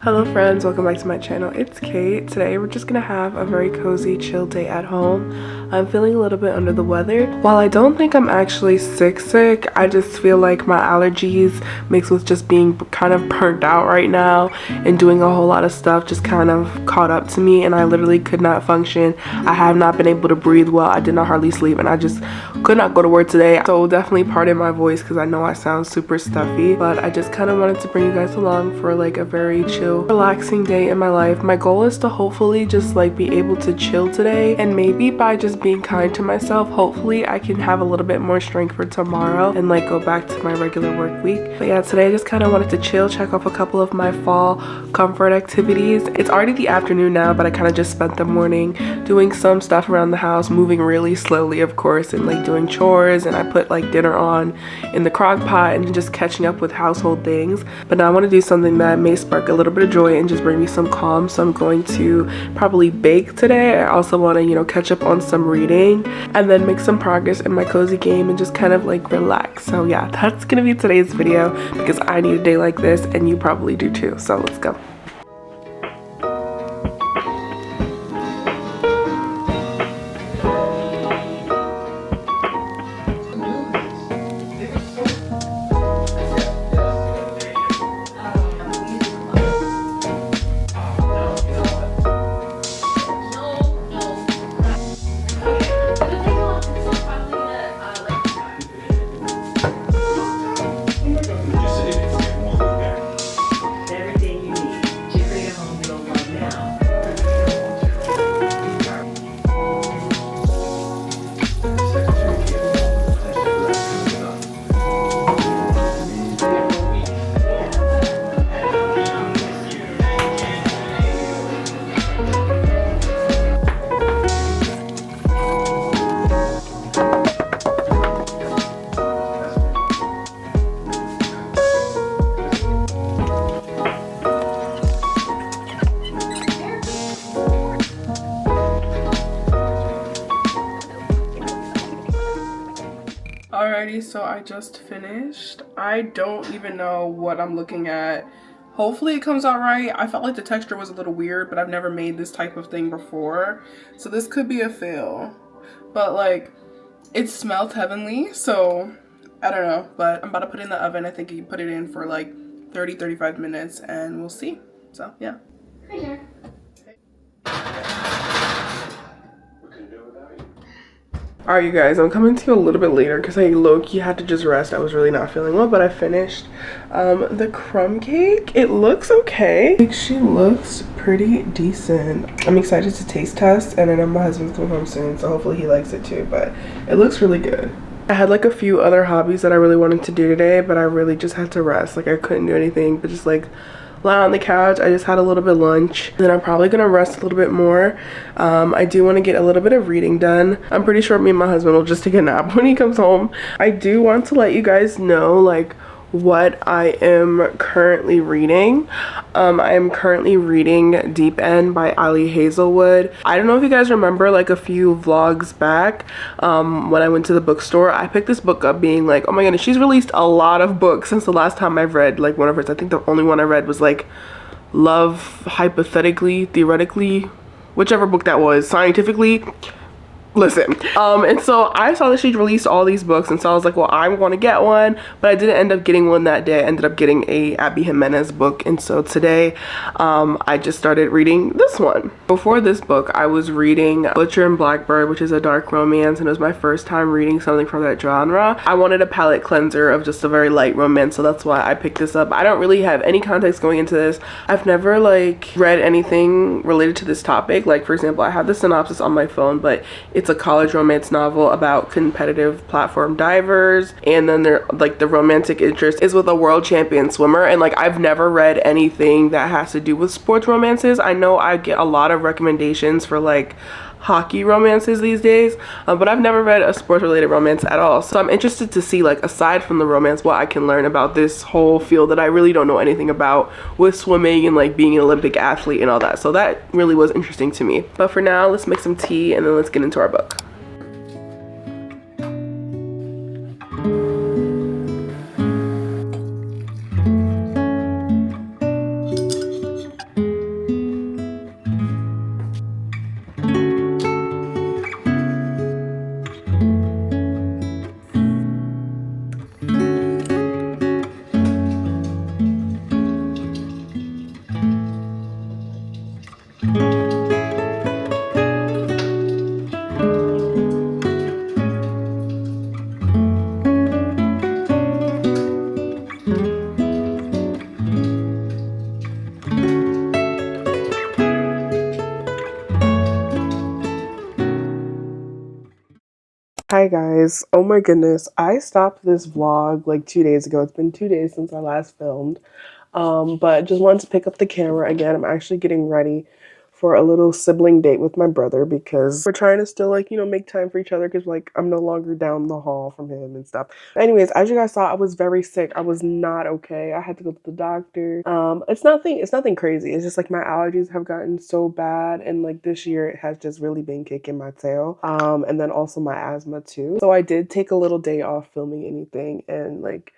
Hello friends, welcome back to my channel. It's Kate. Today we're just gonna have a very cozy chill day at home. I'm feeling a little bit under the weather. While I don't think I'm actually sick, I just feel like my allergies mixed with just being kind of burnt out right now and doing a whole lot of stuff just kind of caught up to me, and I literally could not function. I have not been able to breathe well. I did not hardly sleep, and I just could not go to work today. So definitely pardon my voice because I know I sound super stuffy, but I just kind of wanted to bring you guys along for like a very chill, relaxing day in my life. My goal is to hopefully just like be able to chill today, and maybe by just being kind to myself, hopefully I can have a little bit more strength for tomorrow and like go back to my regular work week. But yeah, today I just kind of wanted to chill, check off a couple of my fall comfort activities. It's already the afternoon now, but I kind of just spent the morning doing some stuff around the house, moving really slowly of course, and like doing chores, and I put like dinner on in the crock pot and just catching up with household things. But now I want to do something that may spark a little bit of joy and just bring me some calm, so I'm going to probably bake today. I also want to, you know, catch up on some reading and then make some progress in my cozy game and just kind of like relax. So yeah, that's gonna be today's video because I need a day like this and you probably do too. So let's go. Alrighty, so I just finished. I don't even know what I'm looking at. Hopefully it comes out right. I felt like the texture was a little weird, but I've never made this type of thing before, so this could be a fail. But like, it smelled heavenly, so I don't know. But I'm about to put it in the oven. I think you put it in for like 30-35 minutes and we'll see. So yeah. Hi there. Alright you guys, I'm coming to you a little bit later because I low-key had to just rest. I was really not feeling well, but I finished the crumb cake. It looks okay. Like, she looks pretty decent. I'm excited to taste test, and I know my husband's coming home soon, so hopefully he likes it too, but it looks really good. I had like a few other hobbies that I really wanted to do today, but I really just had to rest. Like, I couldn't do anything but just like lie on the couch. I just had a little bit of lunch, and then I'm probably gonna rest a little bit more. I do want to get a little bit of reading done. I'm pretty sure me and my husband will just take a nap when he comes home. I do want to let you guys know like what I am currently reading. I am currently reading Deep End by Ali Hazelwood. I don't know if you guys remember like a few vlogs back when I went to the bookstore, I picked this book up being like, oh my goodness, she's released a lot of books since the last time I've read like one of hers. I think the only one I read was like Love Hypothetically, Theoretically, whichever book that was, Scientifically. Listen, and so I saw that she released all these books, and so I was like, well, I want to get one, but I didn't end up getting one that day. I ended up getting a Abby Jimenez book, and so today I just started reading this one. Before this book, I was reading Butcher and Blackbird, which is a dark romance, and it was my first time reading something from that genre. I wanted a palate cleanser of just a very light romance, so that's why I picked this up. I don't really have any context going into this. I've never like read anything related to this topic. Like, for example, I have the synopsis on my phone, but it's a college romance novel about competitive platform divers, and then they're like the romantic interest is with a world champion swimmer. And like, I've never read anything that has to do with sports romances. I know I get a lot of recommendations for like hockey romances these days, but I've never read a sports related romance at all. So I'm interested to see, like, aside from the romance, what I can learn about this whole field that I really don't know anything about with swimming and like being an Olympic athlete and all that. So that really was interesting to me. But for now, let's make some tea and then let's get into our book. guys, oh my goodness, I stopped this vlog like 2 days ago. It's been 2 days since I last filmed, but just wanted to pick up the camera again. I'm actually getting ready for a little sibling date with my brother because we're trying to still, like, you know, make time for each other because, like, I'm no longer down the hall from him and stuff. Anyways, as you guys saw, I was very sick. I was not okay. I had to go to the doctor. It's nothing crazy. It's just like my allergies have gotten so bad, and like this year it has just really been kicking my tail. And then also my asthma too. So I did take a little day off filming anything and like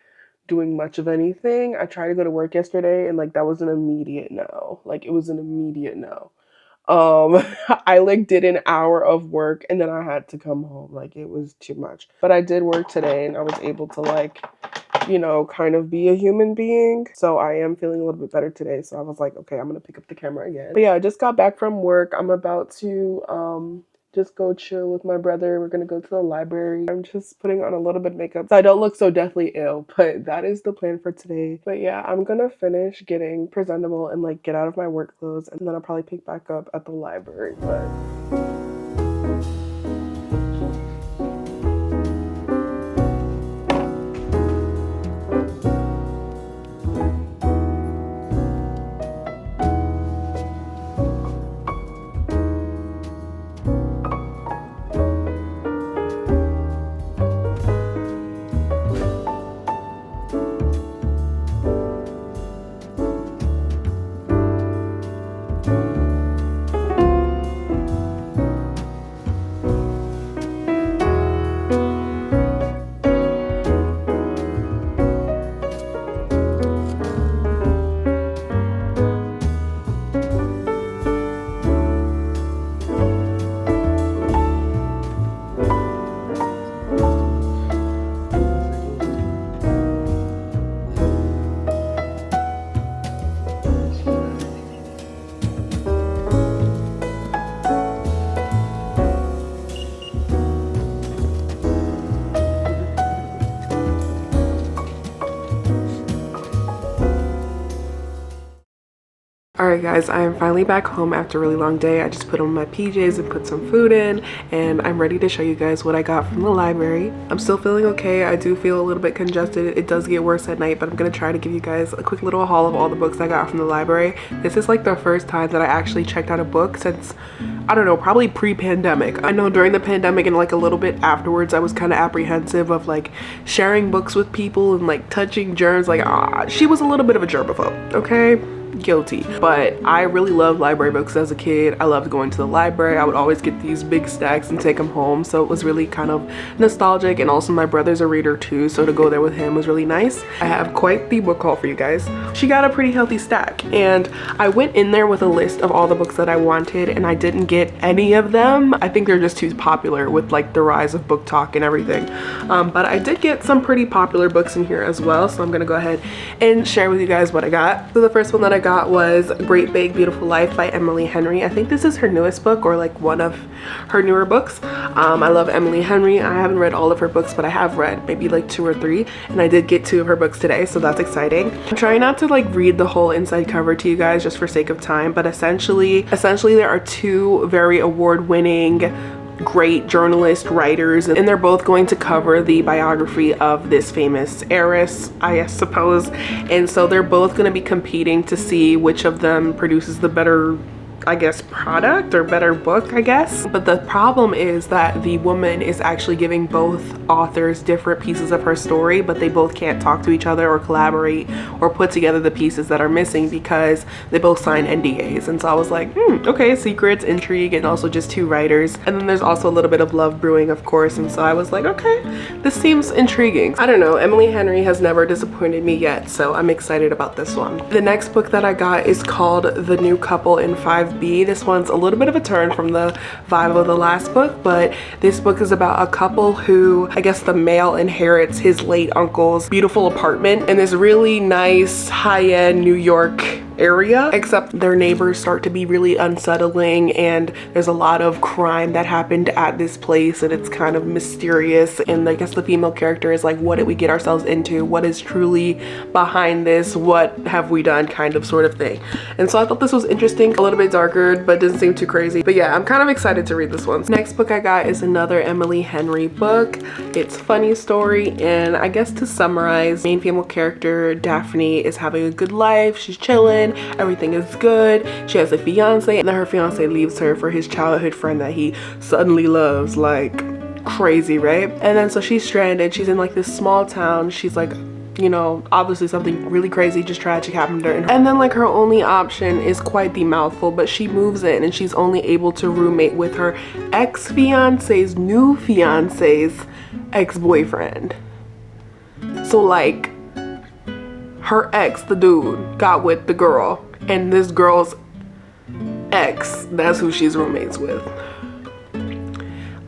doing much of anything. I tried to go to work yesterday and like that was an immediate no. Like it was an immediate no. I like did an hour of work and then I had to come home. Like it was too much. But I did work today and I was able to, like, you know, kind of be a human being. So I am feeling a little bit better today. So I was like, okay, I'm gonna pick up the camera again. But yeah, I just got back from work. I'm about to just go chill with my brother. We're gonna go to the library. I'm just putting on a little bit of makeup so I don't look so deathly ill, but that is the plan for today. But yeah, I'm gonna finish getting presentable and like get out of my work clothes, and then I'll probably pick back up at the library. But alright guys, I am finally back home after a really long day. I just put on my PJs and put some food in, and I'm ready to show you guys what I got from the library. I'm still feeling okay. I do feel a little bit congested. It does get worse at night, but I'm gonna try to give you guys a quick little haul of all the books I got from the library. This is like the first time that I actually checked out a book since, I don't know, probably pre-pandemic. I know during the pandemic and like a little bit afterwards, I was kind of apprehensive of like sharing books with people and like touching germs. Like, she was a little bit of a germaphobe, okay? Guilty. But I really loved library books as a kid. I loved going to the library. I would always get these big stacks and take them home, so it was really kind of nostalgic. And also my brother's a reader too, so to go there with him was really nice. I have quite the book haul for you guys. She got a pretty healthy stack, and I went in there with a list of all the books that I wanted, and I didn't get any of them. I think they're just too popular with like the rise of book talk and everything. But I did get some pretty popular books in here as well, so I'm gonna go ahead and share with you guys what I got. So the first one that I got was Great Big Beautiful Life by Emily Henry. I think this is her newest book, or like one of her newer books. I love Emily Henry. I haven't read all of her books, but I have read maybe like 2 or 3, and I did get 2 of her books today, so that's exciting. I'm trying not to like read the whole inside cover to you guys just for sake of time, but essentially there are 2 very award-winning great journalist writers, and they're both going to cover the biography of this famous heiress, I suppose. And so they're both going to be competing to see which of them produces the better, I guess, product or better book, I guess. But the problem is that the woman is actually giving both authors different pieces of her story, but they both can't talk to each other or collaborate or put together the pieces that are missing because they both sign NDAs. And so I was like, okay, secrets, intrigue, and also just 2 writers. And then there's also a little bit of love brewing, of course. And so I was like, okay, this seems intriguing. I don't know, Emily Henry has never disappointed me yet, so I'm excited about this one. The next book that I got is called The New Couple in 5B. This one's a little bit of a turn from the vibe of the last book, but this book is about a couple who, I guess the male inherits his late uncle's beautiful apartment in this really nice high-end New York area, except their neighbors start to be really unsettling, and there's a lot of crime that happened at this place, and it's kind of mysterious. And I guess the female character is like, what did we get ourselves into? What is truly behind this? What have we done? Kind of sort of thing. And so I thought this was interesting, a little bit darker, but didn't seem too crazy. But yeah, I'm kind of excited to read this one. Next book I got is another Emily Henry book. It's funny story, and I guess to summarize, main female character Daphne is having a good life. She's chilling, everything is good. She has a fiance, and then her fiance leaves her for his childhood friend that he suddenly loves like crazy, right? And then so she's stranded. She's in like this small town. She's like, you know, obviously something really crazy, just tragic happened to her. And then like her only option is quite the mouthful, but she moves in and she's only able to roommate with her ex-fiance's new fiance's ex-boyfriend. So like her ex, the dude, got with the girl, and this girl's ex, that's who she's roommates with.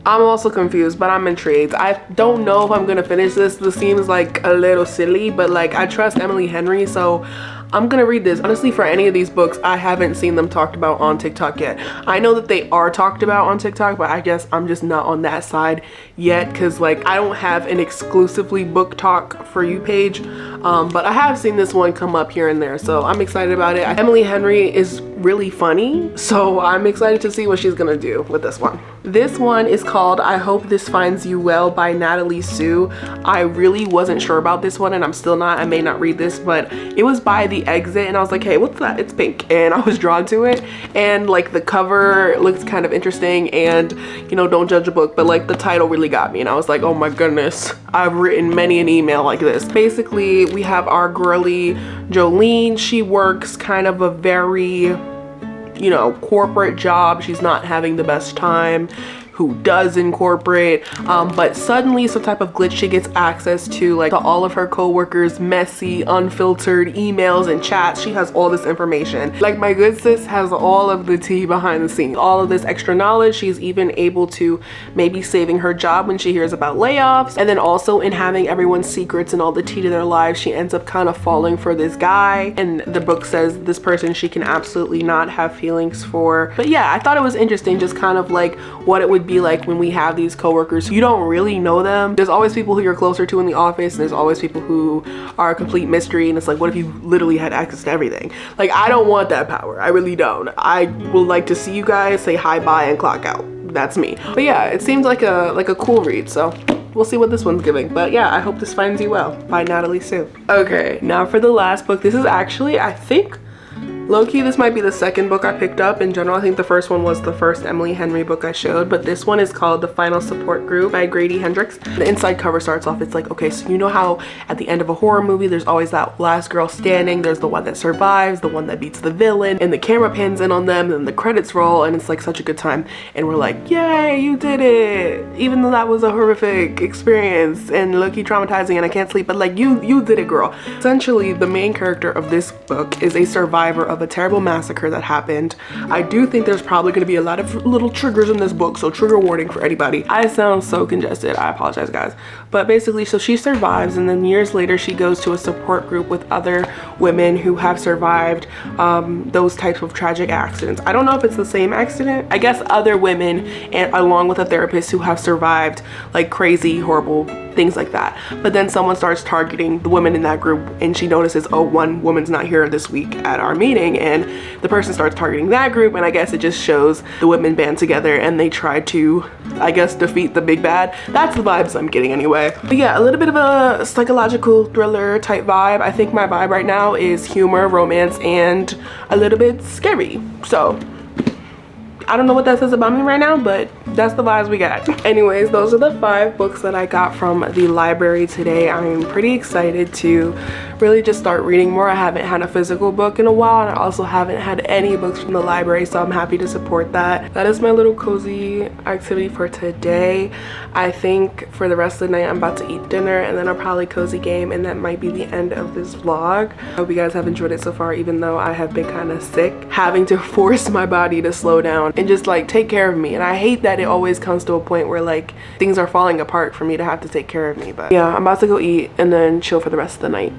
I'm also confused, but I'm intrigued. I don't know if I'm gonna finish this. This seems like a little silly, but like I trust Emily Henry, so I'm gonna read this. Honestly, for any of these books, I haven't seen them talked about on TikTok yet. I know that they are talked about on TikTok, but I guess I'm just not on that side yet, because like I don't have an exclusively book talk for you page, but I have seen this one come up here and there, so I'm excited about it. Emily Henry is really funny, so I'm excited to see what she's gonna do with this one. This one is called I Hope This Finds You Well by Natalie Sue. I really wasn't sure about this one, and I'm still not. I may not read this, but it was by The Exit, and I was like, hey, what's that? It's pink, and I was drawn to it, and like the cover looks kind of interesting, and you know, don't judge a book, but like the title really got me, and I was like, oh my goodness, I've written many an email like this. Basically, we have our girly Jolene. She works kind of a very, you know, corporate job. She's not having the best time. Who does incorporate, but suddenly some type of glitch, she gets access to like all of her co-workers' messy, unfiltered emails and chats. She has all this information. Like my good sis has all of the tea behind the scenes, all of this extra knowledge. She's even able to maybe saving her job when she hears about layoffs, and then also in having everyone's secrets and all the tea to their lives, she ends up kind of falling for this guy, and the book says this person she can absolutely not have feelings for. But yeah, I thought it was interesting, just kind of like what it would be like when we have these coworkers. You don't really know them. There's always people who you're closer to in the office, and there's always people who are a complete mystery, and it's like, what if you literally had access to everything? Like, I don't want that power. I really don't. I would like to see you guys, say hi, bye, and clock out. That's me. But yeah, it seems like a cool read, so we'll see what this one's giving. But yeah, I Hope This Finds You Well by Natalie Sue. Okay, now for the last book. This is actually, I think, low-key, this might be the second book I picked up. In general, I think the first one was the first Emily Henry book I showed, but this one is called The Final Support Group by Grady Hendrix. The inside cover starts off, it's like, okay, so you know how at the end of a horror movie, there's always that last girl standing, there's the one that survives, the one that beats the villain, and the camera pans in on them, and the credits roll, and it's like such a good time, and we're like, yay, you did it! Even though that was a horrific experience, and low-key traumatizing, and I can't sleep, but like, you did it, girl. Essentially, the main character of this book is a survivor of a terrible massacre that happened. I do think there's probably going to be a lot of little triggers in this book, so trigger warning for anybody. I sound so congested, I apologize guys. But basically, so she survives, and then years later she goes to a support group with other women who have survived those types of tragic accidents. I don't know if it's the same accident. I guess other women, and along with a therapist, who have survived like crazy, horrible things like that. But then someone starts targeting the women in that group, and she notices, oh, one woman's not here this week at our meeting, and the person starts targeting that group, and I guess it just shows the women band together and they try to, I guess, defeat the big bad. That's the vibes I'm getting anyway. But yeah, a little bit of a psychological thriller type vibe. I think my vibe right now is humor, romance, and a little bit scary. So I don't know what that says about me right now, but that's the vibes we got. Anyways, those are the 5 books that I got from the library today. I'm pretty excited to really just start reading more. I haven't had a physical book in a while, and I also haven't had any books from the library, so I'm happy to support that. That is my little cozy activity for today. I think for the rest of the night, I'm about to eat dinner, and then I'll probably cozy game, and that might be the end of this vlog. I hope you guys have enjoyed it so far, even though I have been kind of sick, having to force my body to slow down and just like take care of me. And I hate that it always comes to a point where like things are falling apart for me to have to take care of me. But yeah, I'm about to go eat and then chill for the rest of the night.